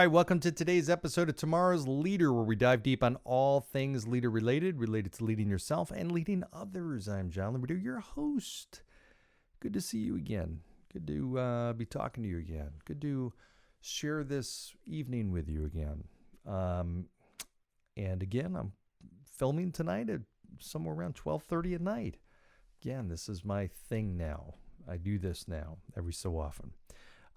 right, welcome to today's episode of Tomorrow's Leader, where we dive deep on all things leader related to leading yourself and leading others. I'm John Laurito, your host. Good to see you again. Good to be talking to you again. Good to share this evening with you again. And again, I'm filming tonight at somewhere around 12:30 at night. Again, this is my thing now. I do this now every so often.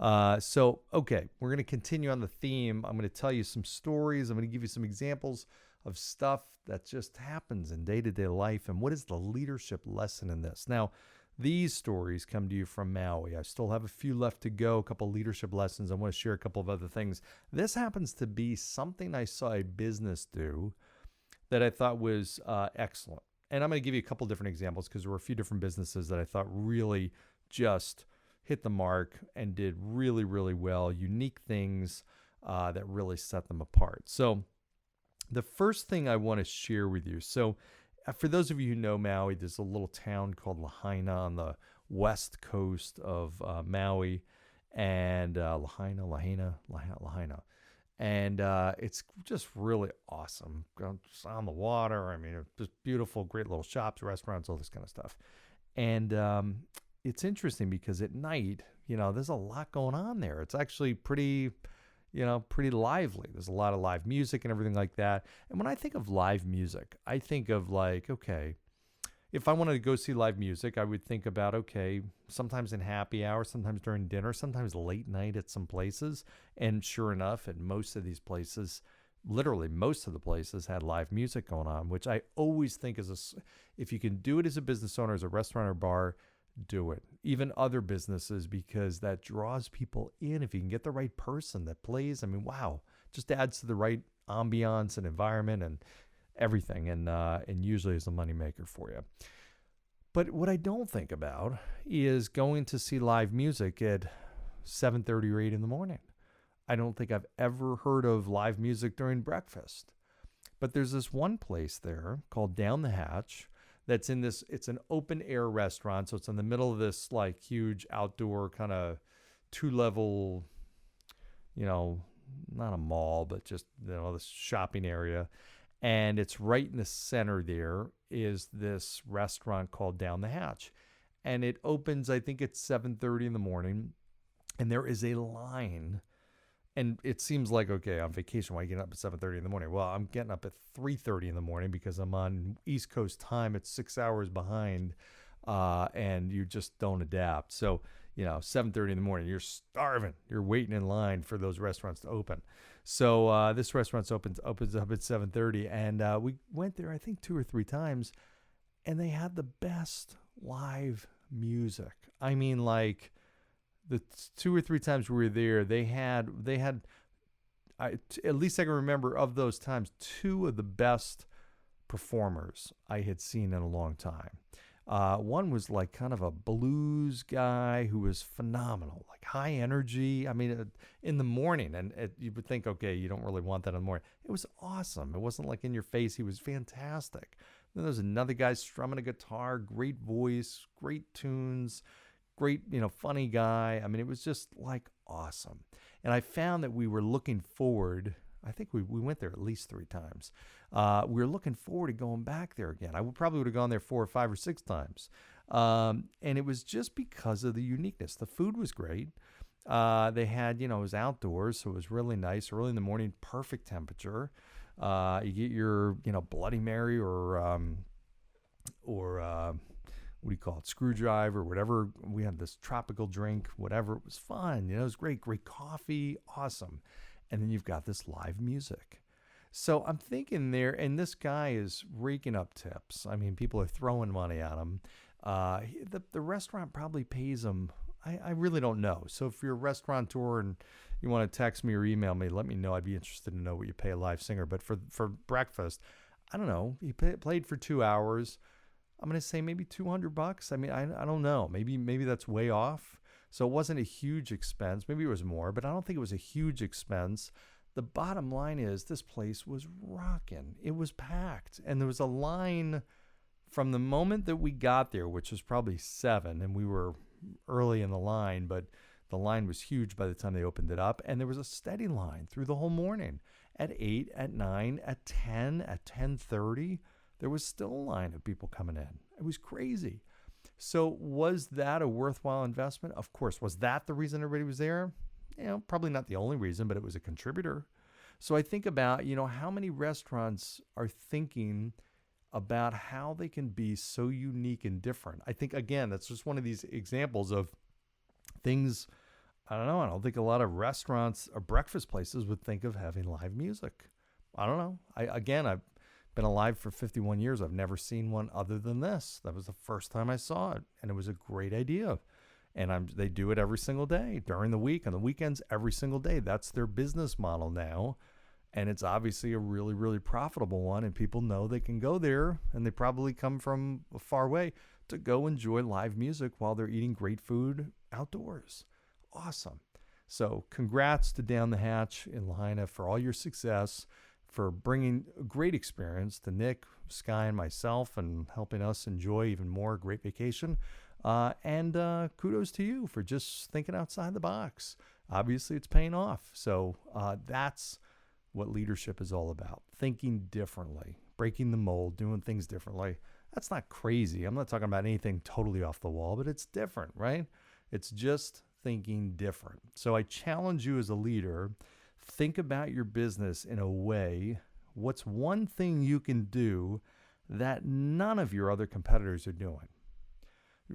Okay, we're going to continue on the theme. I'm going to tell you some stories. I'm going to give you some examples of stuff that just happens in day-to-day life. And what is the leadership lesson in this? Now, these stories come to you from Maui. I still have a few left to go, a couple leadership lessons. I want to share a couple of other things. This happens to be something I saw a business do that I thought was excellent. And I'm going to give you a couple different examples because there were a few different businesses that I thought really just hit the mark and did really, really well, unique things that really set them apart. So the first thing I want to share with you. So for those of you who know Maui, there's a little town called Lahaina on the west coast of Maui, and Lahaina. And it's just really awesome. It's on the water. I mean, it's just beautiful, great little shops, restaurants, all this kind of stuff. And it's interesting because at night, there's a lot going on there. It's actually pretty lively. There's a lot of live music and everything like that. And when I think of live music, I think of okay, if I wanted to go see live music, I would think about, okay, sometimes in happy hour, sometimes during dinner, sometimes late night at some places. And sure enough, at most of these places, literally most of the places had live music going on, which I always think if you can do it as a business owner, as a restaurant or bar, do it. Even other businesses, because that draws people in. If you can get the right person that plays, wow, just adds to the right ambiance and environment and everything, and usually is a moneymaker for you. But what I don't think about is going to see live music at 7:30 or 8 in the morning. I don't think I've ever heard of live music during breakfast. But there's this one place there called Down the Hatch that's it's an open air restaurant. So it's in the middle of this huge outdoor kind of 2-level, not a mall, but just, this shopping area. And it's right in the center there is this restaurant called Down the Hatch. And it opens, I think it's 7:30 in the morning. And there is a line. And it seems like, okay, on vacation, why are you getting up at 7:30 in the morning? Well, I'm getting up at 3:30 in the morning because I'm on East Coast time. It's 6 hours behind, and you just don't adapt. So, 7:30 in the morning, you're starving. You're waiting in line for those restaurants to open. So this restaurant opens up at 7:30, and we went there, I think, 2 or 3 times, and they had the best live music. The 2 or 3 times we were there, they had at least I can remember of those times, 2 of the best performers I had seen in a long time. One was kind of a blues guy who was phenomenal, high energy. In the morning, and you would think, okay, you don't really want that in the morning. It was awesome. It wasn't in your face. He was fantastic. Then there's another guy strumming a guitar, great voice, great tunes. Great, funny guy. It was just awesome. And I found that we were looking forward. I think we went there at least 3 times. We were looking forward to going back there again. I probably would have gone there 4 or 5 or 6 times. And it was just because of the uniqueness. The food was great. They had, it was outdoors, so it was really nice. Early in the morning, perfect temperature. You get your, Bloody Mary or what do you call it, screwdriver, whatever. We had this tropical drink, whatever. It was fun. It was great coffee, awesome. And then you've got this live music. So I'm thinking there, and this guy is raking up tips. People are throwing money at him. The restaurant probably pays him. I really don't know. So if you're a restaurateur and you want to text me or email me, let me know. I'd be interested to know what you pay a live singer. But for breakfast, I don't know. He played for 2 hours. I'm going to say maybe $200. I don't know. Maybe that's way off. So it wasn't a huge expense. Maybe it was more, but I don't think it was a huge expense. The bottom line is this place was rocking. It was packed. And there was a line from the moment that we got there, which was probably 7, and we were early in the line, but The line was huge by the time they opened it up, and there was a steady line through the whole morning. At 8, at 9, at 10, at 10:30, there was still a line of people coming in. It was crazy. So was that a worthwhile investment? Of course. Was that the reason everybody was there? Probably not the only reason, but it was a contributor. So I think about, how many restaurants are thinking about how they can be so unique and different. I think, again, that's just one of these examples of things. I don't know. I don't think a lot of restaurants or breakfast places would think of having live music. I don't know. I've been alive for 51 years. I've never seen one other than this. That was the first time I saw it, and it was a great idea. And they do it every single day, during the week, on the weekends, every single day. That's their business model now. And it's obviously a really, really profitable one. And people know they can go there, and they probably come from a far way to go enjoy live music while they're eating great food outdoors. Awesome. So congrats to Down the Hatch in Lahaina for all your success, for bringing a great experience to Nick, Sky, and myself, and helping us enjoy even more great vacation. And kudos to you for just thinking outside the box. Obviously, it's paying off. So that's what leadership is all about. Thinking differently, breaking the mold, doing things differently. That's not crazy. I'm not talking about anything totally off the wall, but it's different, right? It's just thinking different. So I challenge you as a leader, think about your business in a way, what's one thing you can do that none of your other competitors are doing?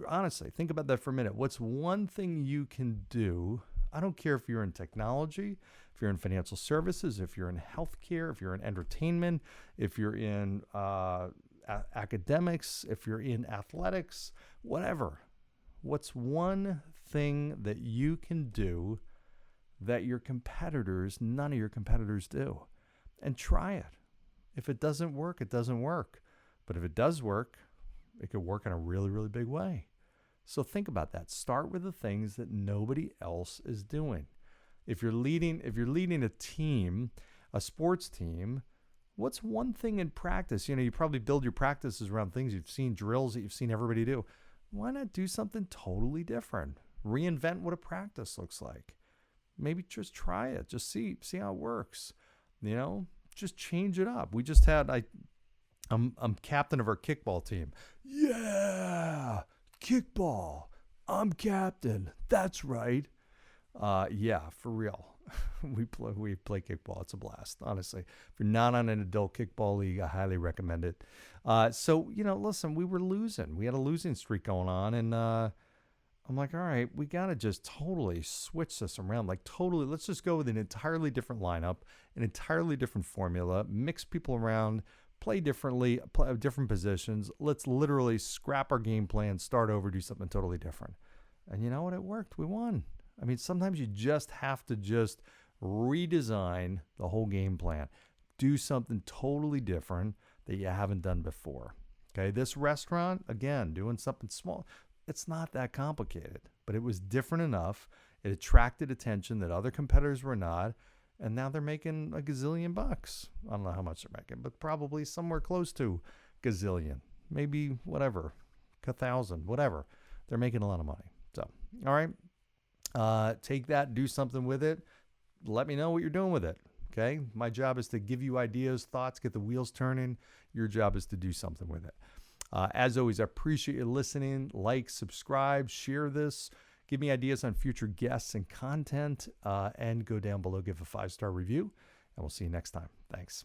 Honestly, think about that for a minute. What's one thing you can do? I don't care if you're in technology, if you're in financial services, if you're in healthcare, if you're in entertainment, if you're in academics, if you're in athletics, whatever. What's one thing that you can do that none of your competitors do? And try it. If it doesn't work, it doesn't work. But if it does work, it could work in a really, really big way. So think about that. Start with the things that nobody else is doing. If you're leading a team, a sports team, what's one thing in practice? You probably build your practices around things you've seen, drills that you've seen everybody do. Why not do something totally different? Reinvent what a practice looks like. Maybe just try it. Just see how it works. Just change it up. We just had I'm captain of our kickball team. Yeah, kickball. I'm captain. That's right. Yeah, for real. We play kickball. It's a blast, honestly. If you're not on an adult kickball league, I highly recommend it. So listen, we were losing. We had a losing streak going on, and I'm like, all right, we got to just totally switch this around. Like totally, let's just go with an entirely different lineup, an entirely different formula, mix people around, play differently, play different positions. Let's literally scrap our game plan, start over, do something totally different. And you know what? It worked. We won. I mean, sometimes you just have to just redesign the whole game plan. Do something totally different that you haven't done before. Okay, this restaurant, again, doing something small. It's not that complicated, but it was different enough. It attracted attention that other competitors were not. And now they're making a gazillion bucks. I don't know how much they're making, but probably somewhere close to gazillion. Maybe whatever, 1,000, whatever. They're making a lot of money. So, all right. Take that, do something with it. Let me know what you're doing with it. Okay. My job is to give you ideas, thoughts, get the wheels turning. Your job is to do something with it. As always, I appreciate you listening. Like, subscribe, share this. Give me ideas on future guests and content, and go down below, give a 5-star review, and we'll see you next time. Thanks.